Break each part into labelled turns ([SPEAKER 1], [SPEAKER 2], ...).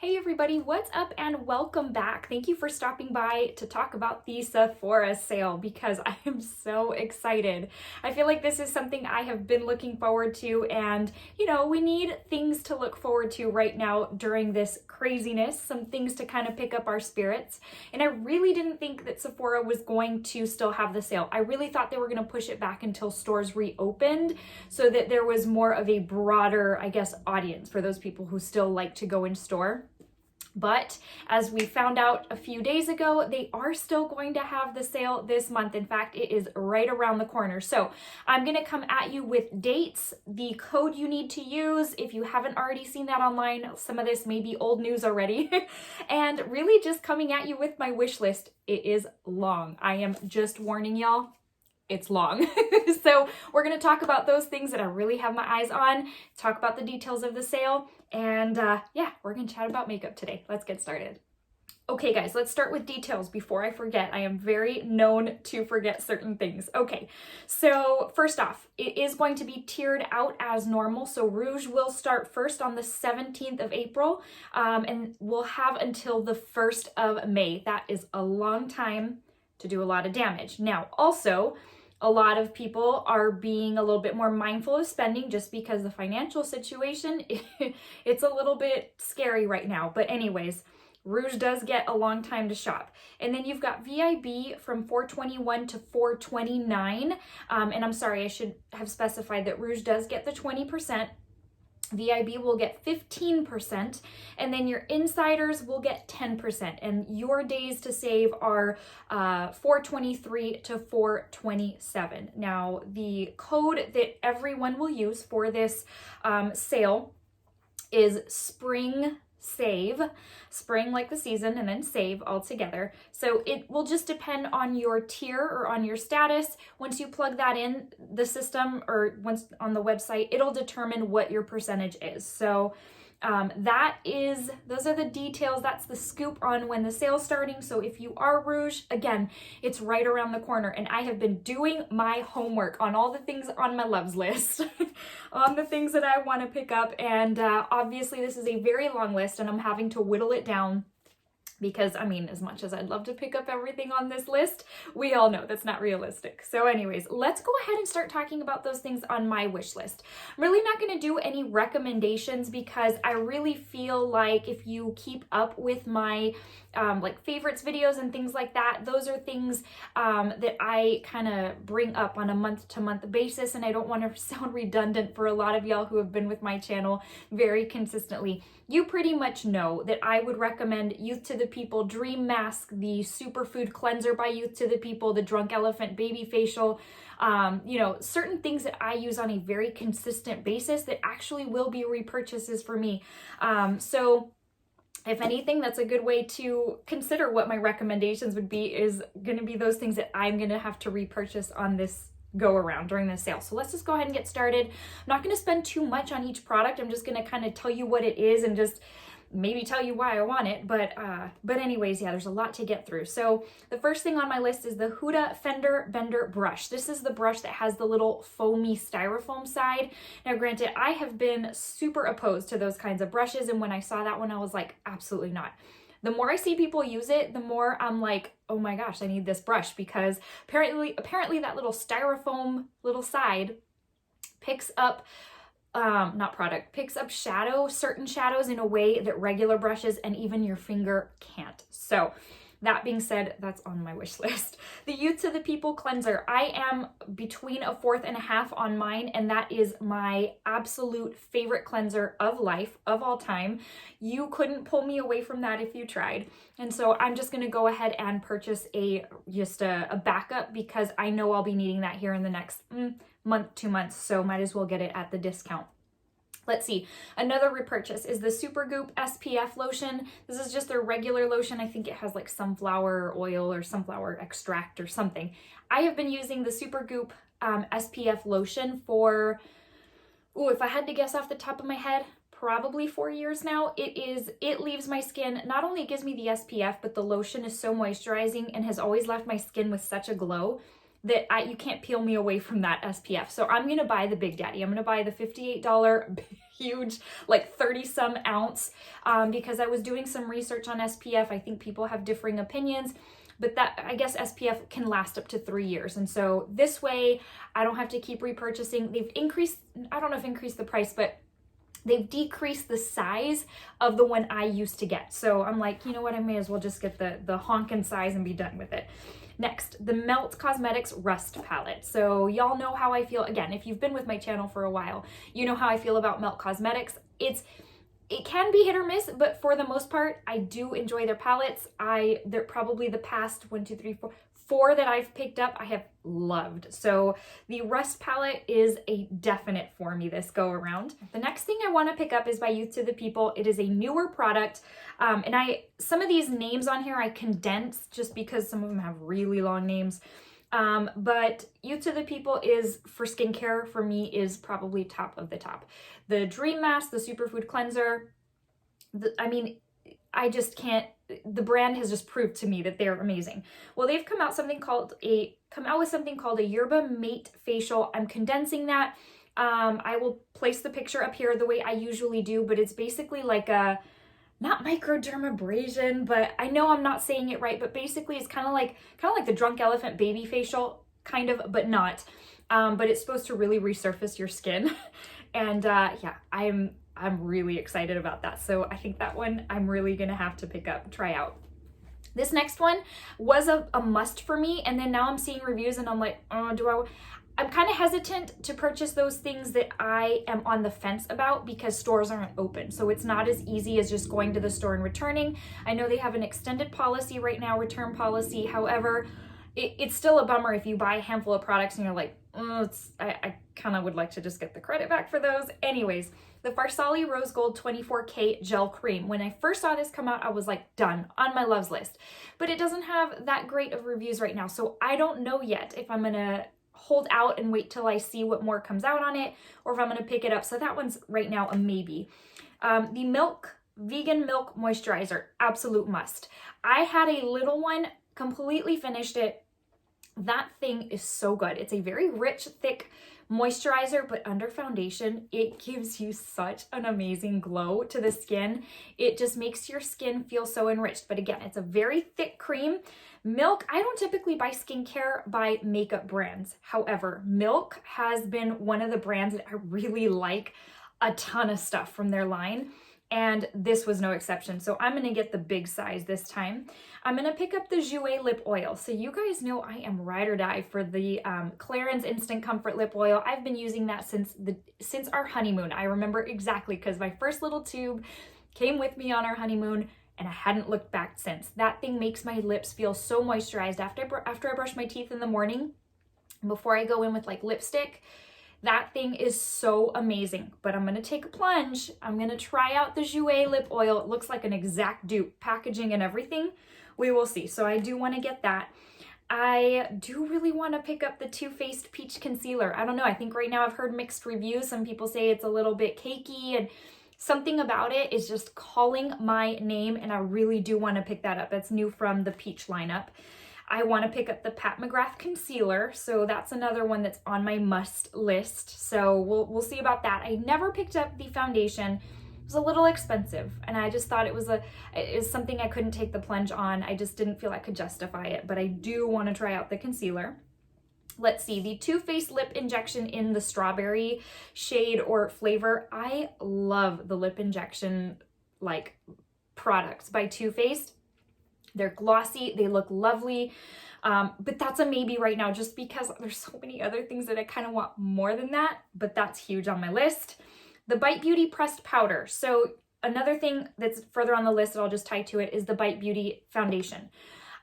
[SPEAKER 1] Hey everybody, what's up and welcome back. Thank you for stopping by to talk about the Sephora sale because I am so excited. I feel like this is something I have been looking forward to, and we need things to look forward to right now during this craziness, some things to kind of pick up our spirits. And I really didn't think that Sephora was going to still have the sale. I really thought they were going to push it back until stores reopened so that there was more of a broader, I guess, audience for those people who still like to go in store. But as we found out a few days ago, they are still going to have the sale this month. In fact, it is right around the corner. So I'm going to come at you with dates, the code you need to use. If you haven't already seen that online, some of this may be old news already. And really just coming at you with my wish list. It is long. I am just warning y'all. It's long. So we're going to talk about those things that I really have my eyes on, talk about the details of the sale, and yeah, we're going to chat about makeup today. Let's get started. Okay guys, let's start with details before I forget. I am very known to forget certain things. Okay, so first off, it is going to be tiered out as normal. So Rouge will start first on the 17th of April, and we'll have until the 1st of May. That is a long time to do a lot of damage. Now, also, a lot of people are being a little bit more mindful of spending just because the financial situation, it's a little bit scary right now. But anyways, Rouge does get a long time to shop. And then you've got VIB from $421 to $429. And I'm sorry, I should have specified that Rouge does get the 20%. VIB will get 15%, and then your insiders will get 10%, and your days to save are 423 to 427. Now, the code that everyone will use for this sale is Spring Save, spring like the season, and then save all together. So it will just depend on your tier or on your status. Once you plug that in the system or once on the website, it'll determine what your percentage is. So those are the details. That's the scoop on when the sale's starting. So if you are Rouge, again, it's right around the corner, and I have been doing my homework on all the things on my loves list, on the things that I want to pick up. And obviously this is a very long list, and I'm having to whittle it down because, I mean, as much as I'd love to pick up everything on this list, we all know that's not realistic. So anyways, let's go ahead and start talking about those things on my wish list. I'm really not going to do any recommendations because I really feel like if you keep up with my like favorites videos and things like that, those are things that I kind of bring up on a month-to-month basis, and I don't want to sound redundant for a lot of y'all who have been with my channel very consistently. You pretty much know that I would recommend Youth to the People Dream Mask, the Superfood Cleanser by Youth to the People, the Drunk Elephant Baby Facial, certain things that I use on a very consistent basis that actually will be repurchases for me. So if anything, that's a good way to consider what my recommendations would be, is going to be those things that I'm going to have to repurchase on this go around during the sale. So let's just go ahead and get started. I'm not going to spend too much on each product. I'm just going to kind of tell you what it is and just maybe tell you why I want it. But anyways, yeah, there's a lot to get through. So the first thing on my list is the Huda Fender Blender brush. This is the brush that has the little foamy styrofoam side. Now, granted, I have been super opposed to those kinds of brushes, and when I saw that one, I was like, absolutely not. The more I see people use it, the more I'm like, oh my gosh, I need this brush, because apparently that little styrofoam little side picks up picks up certain shadows in a way that regular brushes and even your finger can't. So that being said, that's on my wish list. The Youth to the People Cleanser. I am between a 4.5 and on mine, and that is my absolute favorite cleanser of life, of all time. You couldn't pull me away from that if you tried. And so I'm just going to go ahead and purchase a backup, because I know I'll be needing that here in the next month, 2 months. So might as well get it at the discount. Let's see, another repurchase is the Supergoop SPF lotion. This is just their regular lotion. I think it has like sunflower oil or sunflower extract or something. I have been using the Supergoop SPF lotion for, if I had to guess off the top of my head, probably 4 years now. It leaves my skin, not only it gives me the SPF, but the lotion is so moisturizing and has always left my skin with such a glow that you can't peel me away from that SPF. So I'm going to buy the Big Daddy. I'm going to buy the $58 huge, like 30 some ounce, because I was doing some research on SPF. I think people have differing opinions, but that, I guess SPF can last up to 3 years. And so this way I don't have to keep repurchasing. They've increased, I don't know if increased the price, but they've decreased the size of the one I used to get. So I'm like, you know what, I may as well just get the honkin' size and be done with it. Next, the Melt Cosmetics Rust Palette. So y'all know how I feel. Again, if you've been with my channel for a while, you know how I feel about Melt Cosmetics. It can be hit or miss, but for the most part, I do enjoy their palettes. They're probably the past 4 that I've picked up, I have loved. So the Rust palette is a definite for me this go around. The next thing I want to pick up is by Youth to the People. It is a newer product. And some of these names on here I condensed just because some of them have really long names. But Youth to the People is, for skincare, for me, is probably top of the top. The Dream Mask, the Superfood Cleanser, I just can't, the brand has just proved to me that they're amazing. Well, they've come out with something called a Yerba Mate Facial. I'm condensing that. I will place the picture up here the way I usually do, but it's basically like a, not microdermabrasion, but I know I'm not saying it right, but basically it's kind of like the Drunk Elephant baby facial, kind of, but not. But it's supposed to really resurface your skin. And yeah, I'm really excited about that. So I think that one I'm really gonna have to try out. This next one was a must for me, and then now I'm seeing reviews and I'm like, oh, I'm kind of hesitant to purchase those things that I am on the fence about because stores aren't open. So it's not as easy as just going to the store and returning. I know they have an extended policy right now, return policy. However, it's still a bummer if you buy a handful of products and you're like, I kind of would like to just get the credit back for those. Anyways, the Farsali Rose Gold 24K Gel Cream. When I first saw this come out, I was like, done, on my loves list. But it doesn't have that great of reviews right now. So I don't know yet if I'm gonna hold out and wait till I see what more comes out on it, or if I'm gonna pick it up. So that one's right now a maybe. The Vegan Milk Moisturizer, absolute must. I had a little one, completely finished it. That thing is so good. It's a very rich, thick moisturizer, but under foundation, it gives you such an amazing glow to the skin. It just makes your skin feel so enriched. But again, it's a very thick cream. Milk, I don't typically buy skincare by makeup brands. However, Milk has been one of the brands that I really like a ton of stuff from their line. And this was no exception. So I'm gonna get the big size this time. I'm gonna pick up the Jouer Lip Oil. So you guys know I am ride or die for the Clarins Instant Comfort Lip Oil. I've been using that since our honeymoon. I remember exactly because my first little tube came with me on our honeymoon and I hadn't looked back since. That thing makes my lips feel so moisturized after I brush my teeth in the morning, before I go in with like lipstick. That thing is so amazing, but I'm gonna take a plunge. I'm gonna try out the Jouer Lip Oil. It looks like an exact dupe, packaging and everything. We will see. So I do wanna get that. I do really wanna pick up the Too Faced Peach Concealer. I don't know, I think right now I've heard mixed reviews. Some people say it's a little bit cakey, and something about it is just calling my name, and I really do wanna pick that up. It's new from the Peach lineup. I want to pick up the McGrath Concealer, so that's another one that's on my must list. So we'll see about that. I never picked up the foundation. It was a little expensive, and I just thought it was something I couldn't take the plunge on. I just didn't feel I could justify it, but I do want to try out the concealer. Let's see, the Too Faced Lip Injection in the strawberry shade or flavor. I love the lip injection like products by Too Faced. They're glossy, they look lovely, but that's a maybe right now just because there's so many other things that I kind of want more than that, but that's huge on my list. The Bite Beauty Pressed Powder. So another thing that's further on the list that I'll just tie to it is the Bite Beauty Foundation.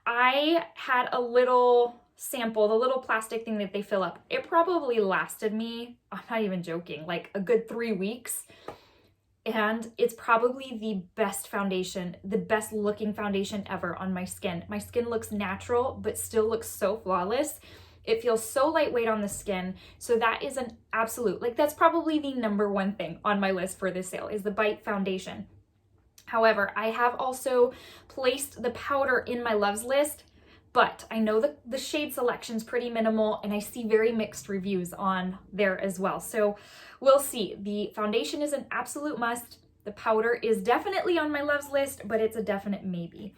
[SPEAKER 1] I had a little sample, the little plastic thing that they fill up. It probably lasted me, I'm not even joking, like a good 3 weeks. And it's probably the best foundation, the best looking foundation ever on my skin. My skin looks natural, but still looks so flawless. It feels so lightweight on the skin. So that is an absolute, like that's probably the #1 thing on my list for this sale is the Bite Foundation. However, I have also placed the powder in my loves list, but I know the shade selection's pretty minimal and I see very mixed reviews on there as well. So we'll see. The foundation is an absolute must. The powder is definitely on my loves list, but it's a definite maybe.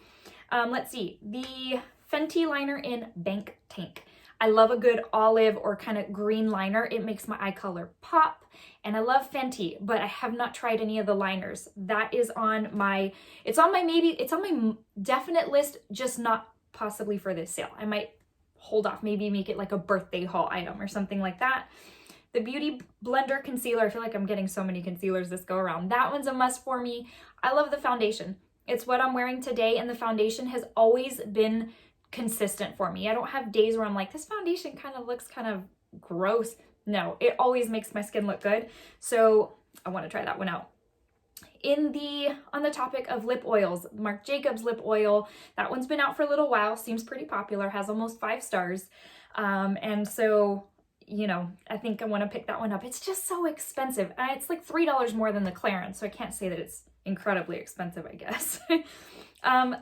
[SPEAKER 1] Let's see, the Fenty liner in Bank Tank. I love a good olive or kind of green liner. It makes my eye color pop. And I love Fenty, but I have not tried any of the liners. That is on my, it's on my definite list, just not possibly for this sale. I might hold off, maybe make it like a birthday haul item or something like that. The Beauty Blender Concealer, I feel like I'm getting so many concealers this go around. That one's a must for me. I love the foundation. It's what I'm wearing today, and the foundation has always been consistent for me. I don't have days where I'm like, this foundation kind of looks kind of gross. No, it always makes my skin look good. So I want to try that one out. On the topic of lip oils, Marc Jacobs Lip Oil, that one's been out for a little while, seems pretty popular, has almost 5 stars. And so, you know, I think I want to pick that one up. It's just so expensive. It's like $3 more than the clearance, so I can't say that it's incredibly expensive, I guess.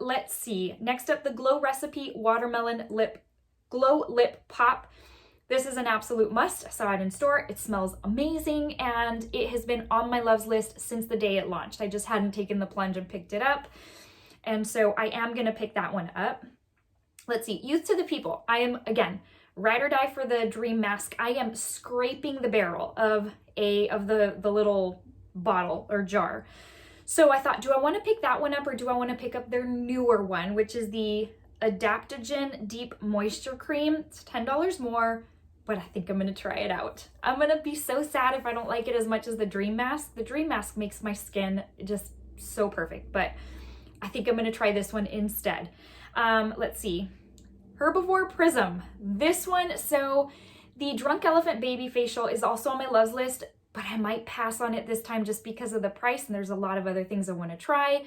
[SPEAKER 1] Let's see. Next up, the Glow Recipe Watermelon Glow Lip Pop. This is an absolute must. I saw it in store. It smells amazing, and it has been on my loves list since the day it launched. I just hadn't taken the plunge and picked it up, and so I am going to pick that one up. Let's see. Youth to the People. I am, again, ride or die for the Dream Mask. I am scraping the barrel of the little bottle or jar. So I thought, do I want to pick that one up or do I want to pick up their newer one, which is the Adaptogen Deep Moisture Cream? It's $10 more, but I think I'm going to try it out. I'm going to be so sad if I don't like it as much as the Dream Mask. The Dream Mask makes my skin just so perfect, but I think I'm going to try this one instead. Let's see. Herbivore Prism. This one, so the Drunk Elephant Baby Facial is also on my loves list, but I might pass on it this time just because of the price, and there's a lot of other things I want to try.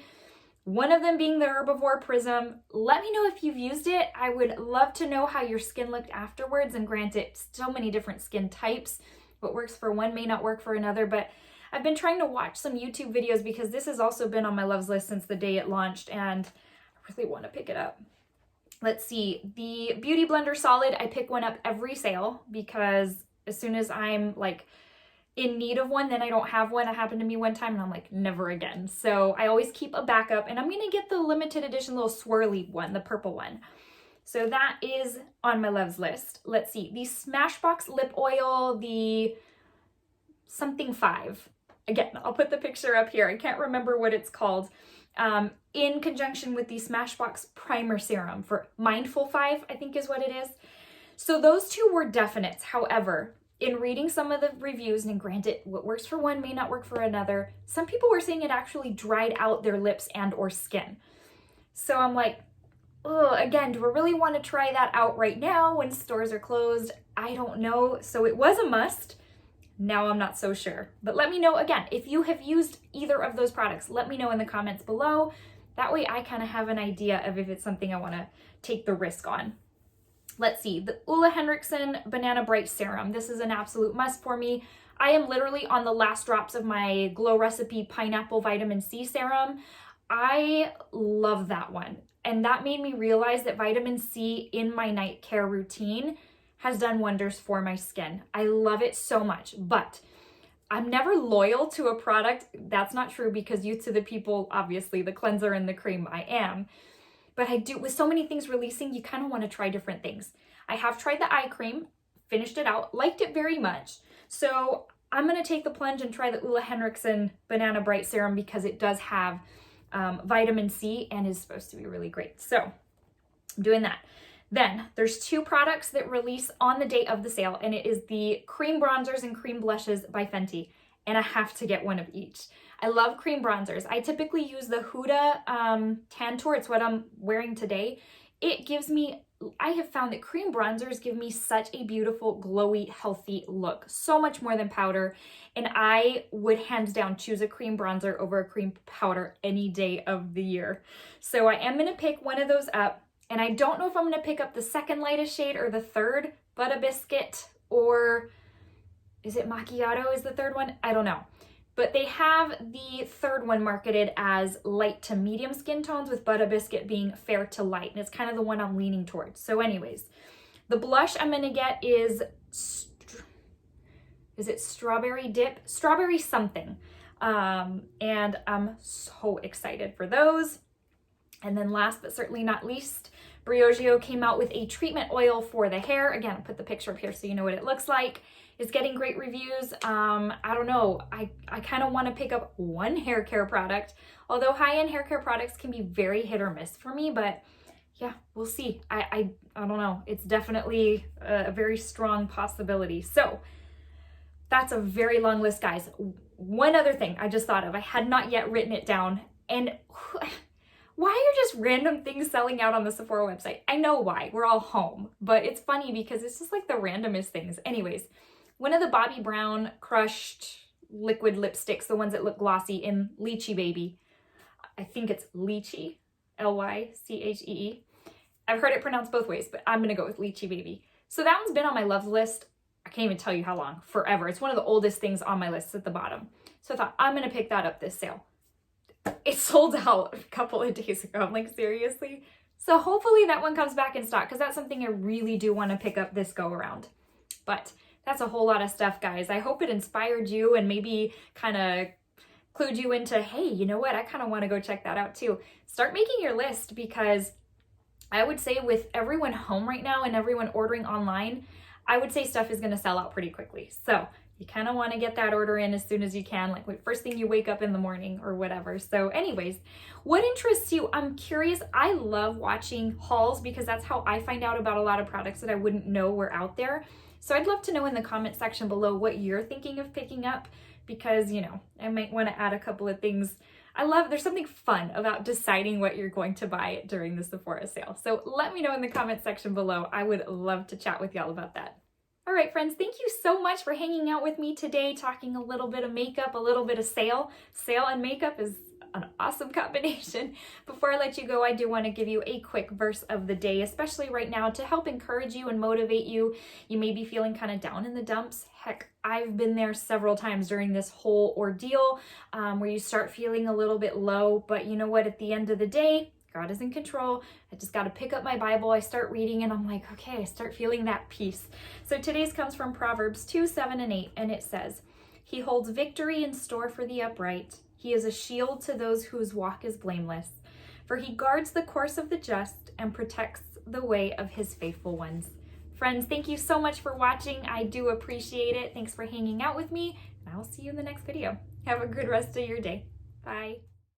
[SPEAKER 1] One of them being the Herbivore Prism. Let me know if you've used it. I would love to know how your skin looked afterwards, and granted, so many different skin types. What works for one may not work for another, but I've been trying to watch some YouTube videos because this has also been on my loves list since the day it launched, and I really want to pick it up. Let's see, the Beauty Blender Solid, I pick one up every sale because as soon as I'm like in need of one, then I don't have one. It happened to me one time and I'm like, never again. So I always keep a backup, and I'm gonna get the limited edition little swirly one, the purple one. So that is on my loves list. Let's see, the Smashbox Lip Oil, the something 5. Again, I'll put the picture up here. I can't remember what it's called. In conjunction with the Smashbox Primer Serum for Mindful 5, I think is what it is. So those two were definites. However, in reading some of the reviews, and granted, what works for one may not work for another, some people were saying it actually dried out their lips and or skin. So I'm like, oh, again, do I really want to try that out right now when stores are closed? I don't know. So it was a must. Now I'm not so sure. But let me know, again, if you have used either of those products, let me know in the comments below. That way I kind of have an idea of if it's something I want to take the risk on. Let's see, the Ole Henriksen Banana Bright Serum. This is an absolute must for me. I am literally on the last drops of my Glow Recipe Pineapple Vitamin C Serum. I love that one. And that made me realize that vitamin C in my night care routine has done wonders for my skin. I love it so much, but I'm never loyal to a product. That's not true because Youth to the People, obviously, the cleanser and the cream, I am. But I do, with so many things releasing, you kind of want to try different things. I have tried the eye cream, finished it out, liked it very much. So I'm going to take the plunge and try the Ole Henriksen Banana Bright Serum because it does have vitamin C and is supposed to be really great. So I'm doing that. Then there's 2 products that release on the day of the sale, and it is the cream bronzers and cream blushes by Fenty, and I have to get one of each. I love cream bronzers. I typically use the Huda Tantour. It's what I'm wearing today. It gives me, I have found that cream bronzers give me such a beautiful, glowy, healthy look. So much more than powder, and I would hands down choose a cream bronzer over a cream powder any day of the year. So I am gonna pick one of those up. And I don't know if I'm going to pick up the second lightest shade or the third, Butter Biscuit, or is it Macchiato is the third one? I don't know. But they have the third one marketed as light to medium skin tones, with Butter Biscuit being fair to light. And it's kind of the one I'm leaning towards. So anyways, the blush I'm going to get is it Strawberry Dip? Strawberry something. And I'm so excited for those. And then last but certainly not least, Briogeo came out with a treatment oil for the hair. Again, I'll put the picture up here so you know what it looks like. It's getting great reviews. I don't know. I kind of want to pick up one hair care product, although high-end hair care products can be very hit or miss for me, but yeah, we'll see. I don't know. It's definitely a very strong possibility. So that's a very long list, guys. One other thing I just thought of, I had not yet written it down, and why are just random things selling out on the Sephora website? I know why, we're all home, but it's funny because it's just like the randomest things. Anyways, one of the Bobbi Brown crushed liquid lipsticks, the ones that look glossy in Lychee Baby. I think it's Lychee, L-Y-C-H-E-E. I've heard it pronounced both ways, but I'm gonna go with Lychee Baby. So that one's been on my love list. I can't even tell you how long, forever. It's one of the oldest things on my list at the bottom. So I thought, I'm gonna pick that up this sale. It sold out a couple of days ago. I'm like, seriously? So hopefully that one comes back in stock, because that's something I really do want to pick up this go around. But that's a whole lot of stuff, guys. I hope it inspired you and maybe kind of clued you into, hey, you know what? I kind of want to go check that out too. Start making your list, because I would say with everyone home right now and everyone ordering online, I would say stuff is going to sell out pretty quickly. So you kind of want to get that order in as soon as you can, like first thing you wake up in the morning or whatever. So anyways, what interests you? I'm curious. I love watching hauls, because that's how I find out about a lot of products that I wouldn't know were out there. So I'd love to know in the comment section below what you're thinking of picking up, because, you know, I might want to add a couple of things. There's something fun about deciding what you're going to buy during the Sephora sale. So let me know in the comment section below. I would love to chat with y'all about that. All right, friends, thank you so much for hanging out with me today, talking a little bit of makeup, a little bit of sale. Sale and makeup is an awesome combination. Before I let you go, I do want to give you a quick verse of the day, especially right now, to help encourage you and motivate you. You may be feeling kind of down in the dumps. Heck, I've been there several times during this whole ordeal, where you start feeling a little bit low, but you know what? At the end of the day, God is in control. I just got to pick up my Bible. I start reading and I'm like, okay, I start feeling that peace. So today's comes from Proverbs 2, 7, and 8, and it says, "He holds victory in store for the upright. He is a shield to those whose walk is blameless. For he guards the course of the just and protects the way of his faithful ones." Friends, thank you so much for watching. I do appreciate it. Thanks for hanging out with me, and I will see you in the next video. Have a good rest of your day. Bye.